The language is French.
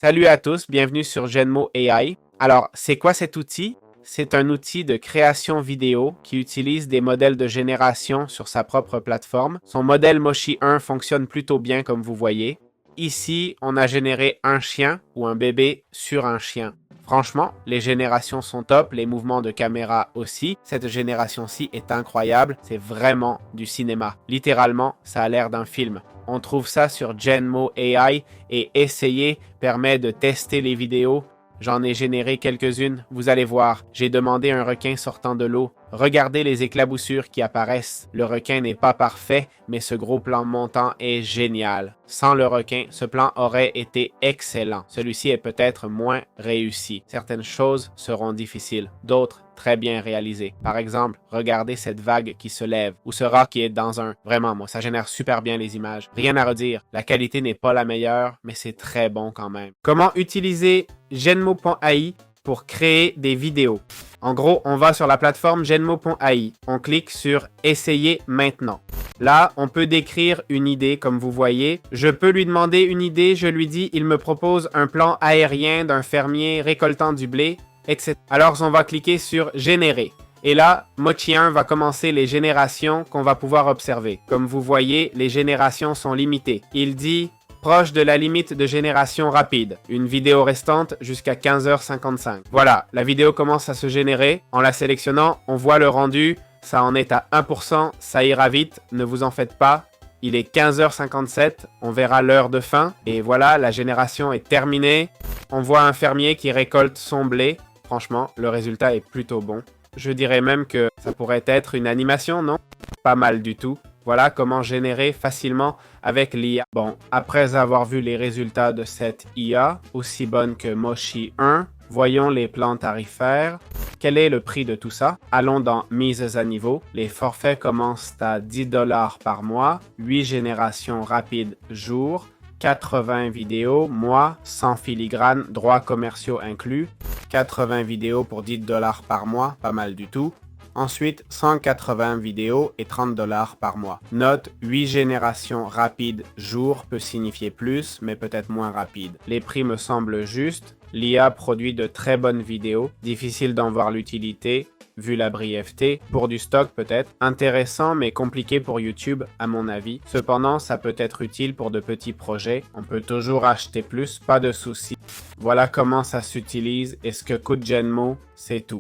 Salut à tous, bienvenue sur Genmo AI. Alors, c'est quoi cet outil? C'est un outil de création vidéo qui utilise des modèles de génération sur sa propre plateforme. Son modèle Moshi 1 fonctionne plutôt bien comme vous voyez. Ici, on a généré un chien ou un bébé sur un chien. Franchement, les générations sont top, les mouvements de caméra aussi. Cette génération-ci est incroyable, c'est vraiment du cinéma. Littéralement, ça a l'air d'un film. On trouve ça sur Genmo AI et essayer permet de tester les vidéos. J'en ai généré quelques-unes, vous allez voir. J'ai demandé un requin sortant de l'eau. Regardez les éclaboussures qui apparaissent. Le requin n'est pas parfait, mais ce gros plan montant est génial. Sans le requin, ce plan aurait été excellent. Celui-ci est peut-être moins réussi. Certaines choses seront difficiles, d'autres très bien réalisées. Par exemple, regardez cette vague qui se lève ou ce rat qui est dans un... Vraiment, moi, ça génère super bien les images. Rien à redire. La qualité n'est pas la meilleure, mais c'est très bon quand même. Comment utiliser Genmo.ai pour créer des vidéos? En gros, on va sur la plateforme Genmo.ai. On clique sur « Essayer maintenant ». Là, on peut décrire une idée, comme vous voyez. Je peux lui demander une idée, je lui dis « Il me propose un plan aérien d'un fermier récoltant du blé, etc. » Alors, on va cliquer sur « Générer ». Et là, Mochi 1 va commencer les générations qu'on va pouvoir observer. Comme vous voyez, les générations sont limitées. Il dit proche de la limite de génération rapide. Une vidéo restante jusqu'à 15h55. Voilà, la vidéo commence à se générer. En la sélectionnant, on voit le rendu. Ça en est à 1%, ça ira vite, ne vous en faites pas. Il est 15h57, on verra l'heure de fin. Et voilà, la génération est terminée. On voit un fermier qui récolte son blé. Franchement, le résultat est plutôt bon. Je dirais même que ça pourrait être une animation, non? Pas mal du tout. Voilà comment générer facilement avec l'IA. Bon, après avoir vu les résultats de cette IA, aussi bonne que Moshi 1, voyons les plans tarifaires. Quel est le prix de tout ça? Allons dans Mises à niveau. Les forfaits commencent à 10$ par mois, 8 générations rapides jour, 80 vidéos, mois, sans filigrane, droits commerciaux inclus, 80 vidéos pour 10$ par mois, pas mal du tout. Ensuite, 180 vidéos et 30$ par mois. Note, 8 générations rapides jour peut signifier plus, mais peut-être moins rapide. Les prix me semblent justes. L'IA produit de très bonnes vidéos. Difficile d'en voir l'utilité, vu la brièveté. Pour du stock peut-être. Intéressant, mais compliqué pour YouTube, à mon avis. Cependant, ça peut être utile pour de petits projets. On peut toujours acheter plus, pas de souci. Voilà comment ça s'utilise et ce que coûte Genmo, c'est tout.